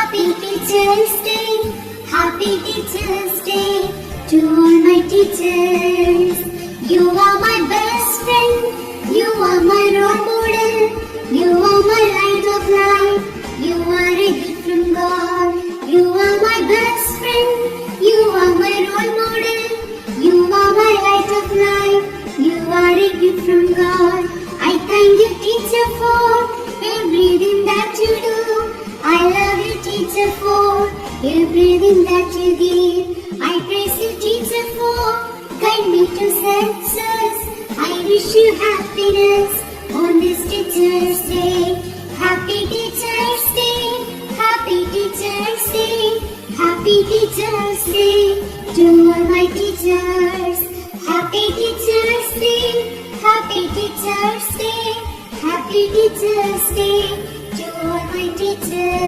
Happy Teacher's Day, Happy Teacher's Day to all my teachers. You are my best friend, you are my role model, you are my light of life, you are a gift from God. You are my best friend, you are my role model, you are my light of life, you are a gift from God. I thank you, teacher, for everything that you do. I love you, teacher, for everything that you give. I praise you, teacher, for guide me to success. I wish you happiness on this Teacher's Day. Happy Teacher's Day, Happy Teacher's Day, Happy Teacher's Day to all my teachers. Happy Teacher's Day, Happy Teacher's Day, Happy Teacher's Day to all my teachers.